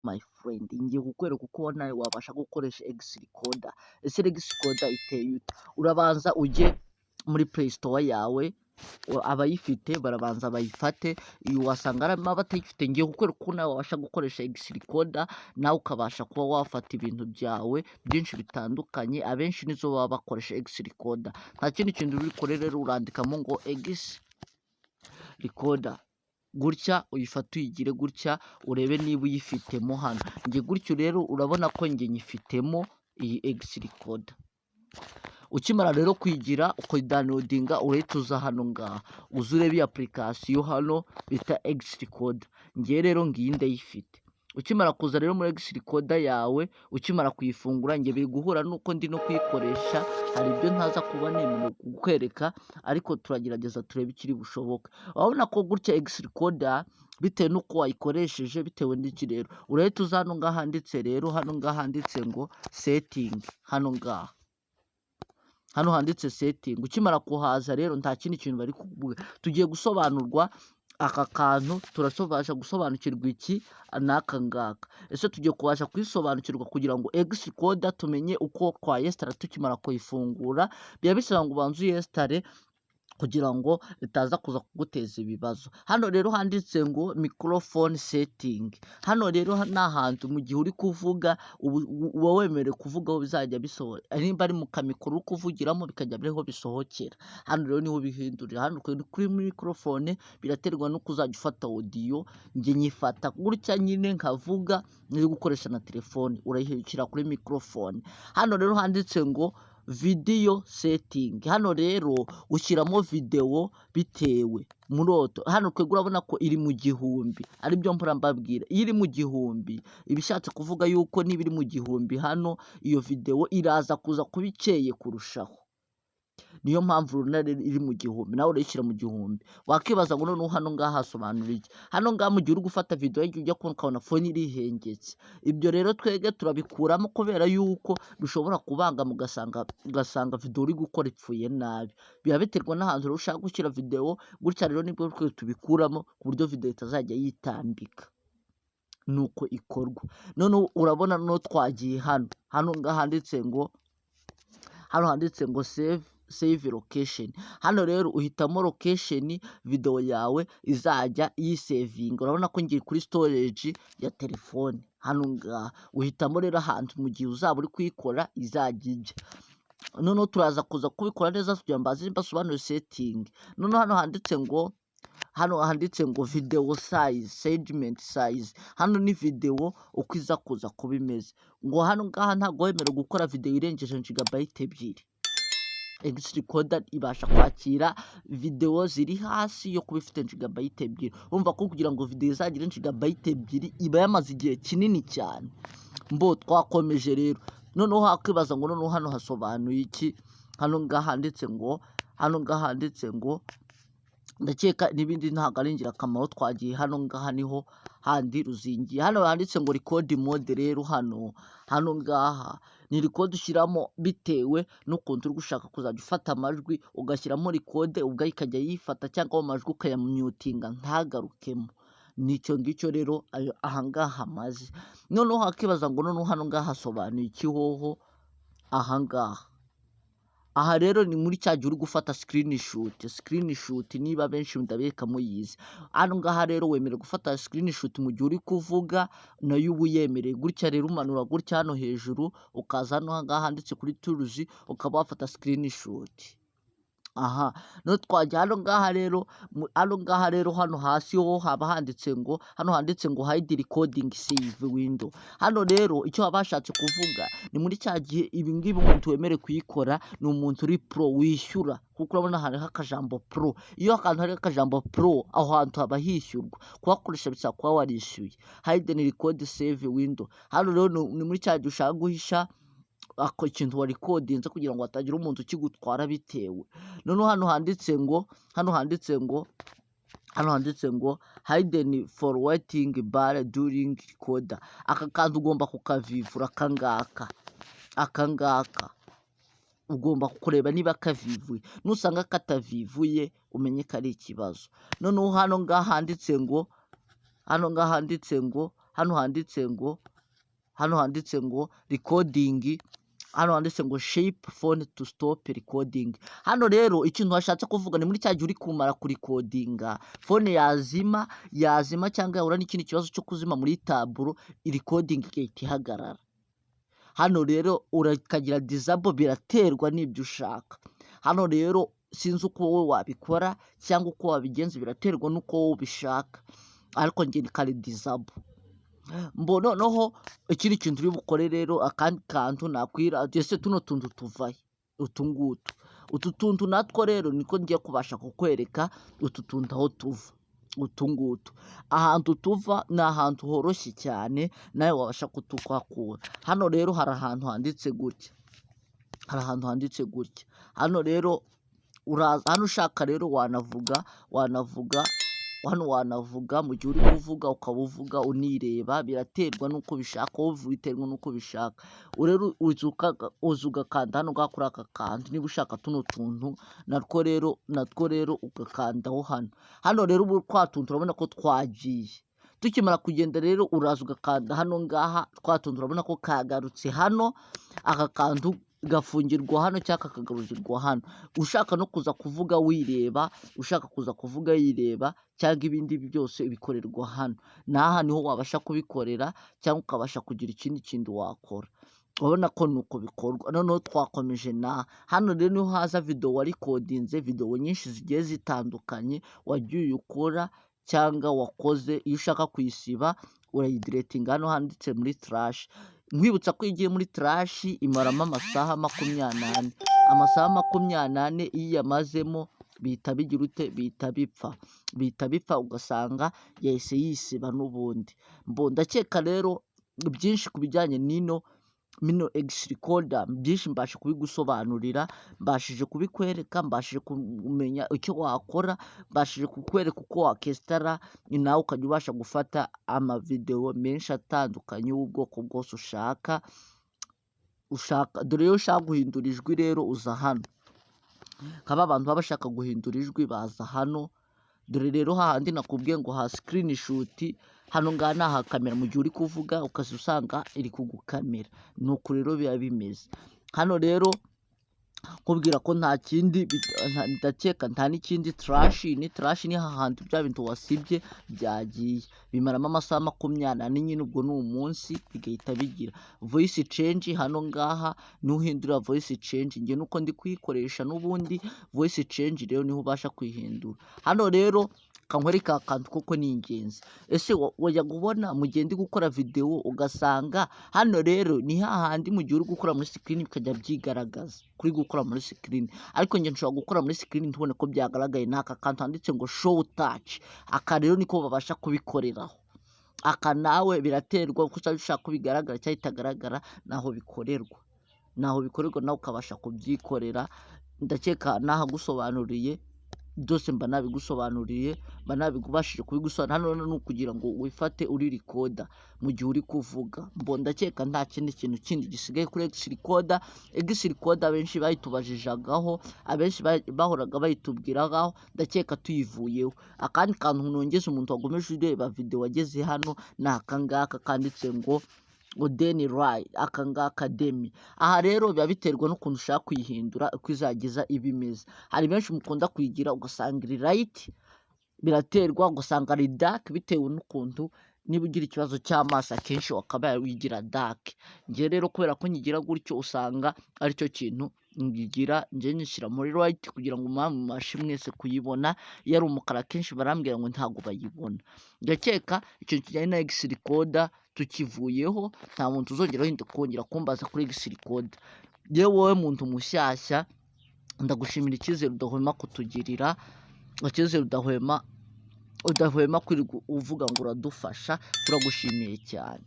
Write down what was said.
my friend, ngiye kukwereka uko nawe wabasha gukoresha X Recorder. Ese X Recorder iteye ute? Urabanza ujye muri Play Store yawe, abayifite barabanza bayifate, iyo wasanga arimo abatayifite, ngiye kukwereka uko nawe wabasha gukoresha X Recorder, nawe ukabasha kuba wafata ibintu byawe byinshi bitandukanye. Abenshi nizo baba bakoresha X Recorder, nta kindi kintu uri bukore rero, urandikamo ngo X Recorder gutya, uyifata uyigire gutya, urebe niba uyifitemo hano. Nge gutyo rero urabona ko nge nyifitemo iyi X Recorder. Ukimara rero kwigira ukodownloadinga, urahita uza hano ngaha, uza urebe iyi application hano bita X Recorder. Nge rero ngiyi ndayifite. Ukimara kuza rero muri X Recorder yawe, ukimara kuyifungura, nge biri guhura nuko ndi no kuyikoresha, hari ibyo ntaza kuba nemerewe kukwereka, ariko turagerageza turebe ikiri bushoboka. Urabona ko gutya X Recorder bitewe n'uko wayikoresheje, bitewe n'iki rero, urahita uza hano ngaha handitse rero, hano ngaha handitse ngo setting, hano ngaha hano handitse setting. Ukimara kuhaza rero, nta kindi kintu bari kuvuga, tugiye gusobanurwa aka kantu, turasubasha gusobanukirwa iki n'aka ngaka. Ese tugiye kubasha kwisobanukirwa kugira ngo X Recorder tumenye uko twayesitara. Tukimara kuyifungura, biba bisaba ngo ubanze uyesitare kugira ngo itaza kuza kuguteza ibibazo. Hano rero handitse ngo microphone setting. Hano rero ni ahantu mu gihe uri kuvuga uba wemerewe kuvuga aho bizajya bisohora, nimba ari mu kamikoro uri kuvugiramo bikajya biriho bisohokera. Hano rero niho bihindurira. Hano kuri microphone biraterwa n'uko uzajya ufata audio. Nge nyifata gutya nyine nkavuga, niri gukoresha na telefone, urayishyira kuri microphone. Hano rero handitse ngo video setting. Hano rero ushyiramo video bitewe muroto. Hano twebwe urabona ko iri mu gihumbi, ari byo mpora mbabwira, iyo iri mu gihumbi ibishatse kuvuga yuko niba iri mu gihumbi, hano iyo video iraza kuza kuba ikeye kurushaho. Niyo mpamvu runare iri mu gihumbi, nawe urayishyira mu gihumbi. Wakibaza ngo noneho hano ngaha hasobanura iki? Hano ngaha mu gihe uri gufata video y'ijya ujya kubona ukabona phone irihengetse, ibyo rero twebwe turabikuramo kubera yuko bishobora kubangama, ugasanga video uri gukora ipfuye nabi. Biba biterwa n'ahantu rero ushaka gushyira video, gutya rero nibwo twe tubikuramo ku buryo video itazajya yitambika. Nuko ikorwa. Noneho urabona no twagiye hano ngaha handitse ngo save location. Hano rero uhitamo location video yawe izajya yisavinga. Urabona ko ngiye kuri storage ya telefone. Hano ngaha uhitamo rero ahantu mu gihe uzaba uri kuyikora izajya ijya. Noneho turaza kuza kubikora neza kugira ngo mbasobanurire setting. Noneho hano handitse ngo video size, segment size. Hano ni video uko iza kuza kuba imeze. Ngo hano ngaha ntabwo wemerewe gukora video irengeje gigabyte 2. X Recorder ibasha kwakira video ziri hasi yo kuba ifite gigabyte 2. Urumva ko kugira ngo video izagire gigabyte 2 iba yamaze igihe kinini cyane. Twakomeje rero. Noneho hakwibaza ngo noneho hano hasobanuye iki? Hano ngaha handitse ngo ndakeka n'ibindi ntabwo ari ingirakamaro. Twagiye hano ngaha niho handi ruzingiye. Hano handitse ngo record mode. Rero hano ngaha ni record ushyiramo bitewe n'ukuntu uri gushaka kuzajya ufata amajwi, ugashyiramo record ubwo ikajya yifata, cyangwa amajwi ukayamyutinga ntagarukemo. Nicyo ngicyo rero aha ngaha amaze. Noneho hakibaza ngo noneho hano ngaha hasobanuye iki hoho? Aha rero ni muri cya gihe uri gufata screenshot, niba benshi ndabeka muyizi. Hano ngaha rero wemerewe gufata screenshot mu gihe uri kuvuga, nayo uba uyemereye. Gutya rero umanura gutya hano hejuru, ukaza hano ngaha handitse kuri tools, ukaba wafata screenshot. No twajya hano ngaha rero hano hasi ho haba handitse ngo hide recording save window. Hano rero icyo babashatse kuvuga ni muri cya gihe ibi ngibi umuntu wemere kuyikora ni umuntu uri pro, wishyura, kuko urabona hariho akajambo pro. Iyo akantu hari akajambo pro, aho hantu haba hishyurwa. Kuhakoresha bisaba kuba warishyuye. Hide record save window. Hano rero ni muri cya gihe ushaka guhisha ako ikintu wa recordinze kugira ngo hatagira umuntu ukigutwara bitewe. Noneho hano handitse ngo hidden forwarding bar during recorder. Aka kantu ugomba kukavivura. Aka ngaka ugomba kureba niba kavivuye. Nusanga katavivuye umenye ko ari ikibazo. Noneho hano ngaha handitse ngo hano handitse ngo recording, hano handitse ngo shape phone to stop recording. Hano rero ikintu washatse kuvuga ni muri cya gihe uri kumara kurikodinga phone yazima cyangwa yahura n'ikindi kibazo cyo kuzima muri taburo, recording igahita ihagarara. Hano rero urakagira disable, biraterwa n'ibyo ushaka. Hano rero sinzi uko wowe wabikora cyangwa uko wabigenza, biraterwa n'uko wowe ubishaka, ariko njye kari disable. Noneho ikindi kintu uri bukore rero, akandi kantu nakwira ese tuno tuntu tuvahe, utu tuntu natwo rero niko ngiye kubasha kukwereka utu tuntu aho tuva. Ahantu tuva ni ahantu horoshye cyane, nawe wabasha kutukwakura. Hano rero hari ahantu handitse gutya, hano rero hano ushaka rero wanavuga mu gihe uri kuvuga, ukaba uvuga unireba, biraterwa n'uko bishaka, wowe biterwa n'uko bishaka. Rero uza ugakanda hano ngaha kuri aka kantu, niba ushaka tuno tuntu natwo rero ugakandaho hano rero ubu twa tuntu urabona ko twagiye. Tukimara kugenda rero uraza ugakanda hano ngaha, twa tuntu urabona ko kagarutse hano, aka kantu gafungirwa hano cyangwa kakagarukirwa hano. Ushaka no kuza kuvuga wireba, ushaka kuza kuvuga yireba, cyangwa ibindi byose bikorerwa hano. N'aha niho wabasha kubikorera, cyangwa ukabasha kugira ikindi kintu wakora. Urabona ko nuko bikorwa. Noneho twakomeje hano rero niho haza video warikodinze, video nyinshi zigiye zitandukanye wagiye ukora cyangwa wakoze. Iyo ushaka kuyisiba urayidiretinga hano handitse muri trash. Nkwibutsa ko igiye muri trash imaramo amasaha 24. Amasaha 24 iyo yamazemo bihita bigira ute, bihita bipfa, ugasanga yahise yisiba n'ubundi. Ndakeka rero byinshi ku bijyanye mino X recorder, byinshi mbashe kubigusobanurira, mbashije kubikwereka, mbashije kumenya icyo wakora, mbashije kukwereka uko wakestara, nawe ukajya ubasha gufata amavideo menshi atandukanye y'ubwoko bwose ushaka. Dore iyo ushaka guhindura ijwi rero uza hano, nk'aba bantu baba bashaka guhindura ijwi baza hano. Dore rero hahandi nakubwiye ngo ha screenshot, hano ngaha ni aha kamera, mu gihe uri kuvuga ukaza usanga iri kugukamera. Nuko rero biba bimeze hano rero. Kubwira ko nta kindi, ndakeka nta n'ikindi. Trash ni hahandi bya bintu wasibye byagiye, bimaramo amasaha 24 nyine, ubwo ni umunsi bigahita bigira. Voice change hano ngaha niho uhindura voice change. Nge nuko ndi kuyikoresha n'ubundi voice change, rero niho ubasha kwihindura. Hano rero kankwereka akantu koko ni ingenzi. Ese wajya kubona mu gihe ndi gukora video ugasanga hano rero ni hahandi mu gihe uri gukora muri screen bikajya byigaragaza kuri gukora muri screen, ariko nge nshobora gukora muri screen ntubone ko byagaragaye. N'aka kantu handitse ngo show touch, aka rero niko babasha kubikoreraho. Aka nawe biraterwa kuko ushaka kubigaragara cyangwa itagaragara, naho bikorerwa nawe ukabasha kubyikorera. Ndakeka nahagusobanuriye byose, mba nabigusobanuriye, mba nabigubashije kubigusobanura. Hano ni ukugira ngo wifate uri recorder mu gihe uri kuvuga. Ndakeka nta kindi kintu kindi gisigaye kuri X recorder. X recorder abenshi bayitubajijagaho, abenshi bahoraga bayitubwiragaho, ndakeka tuyivuyeho. Akandi kantu nongeze, umuntu wagomeje ureba video wageze hano ni aka ngaka kanditse ngo Odeni Rai, aka ngaka Demi. Aha rero biba biterwa n'ukuntu ushaka kuyihindura, uko izageza ibimeze. Hari benshi mukunda kuyigira ugasanga iri right, biraterwa ugasanga ari dark, bitewe n'ukuntu. Niba ugira ikibazo cy'amaso akenshi wakaba wigira dark. Nge rero kubera ko nyigira gutyo usanga aricyo kintu ngigira, nge nyishyira muri right kugira ngo mubashe mwese kuyibona. Iyo ari umukara akenshi barambwira ngo ntabwo bayibona. Ndakeka icyo kijyanye na X recorder tukivuyeho, nta muntu uzongera kongera kumbaza kuri X recorder. Yewe wowe muntu mushyashya, ndagushimira icyizere udahwema kutugirira, icyizere udahwema uvuga ngo uradufasha. Turagushimiye cyane.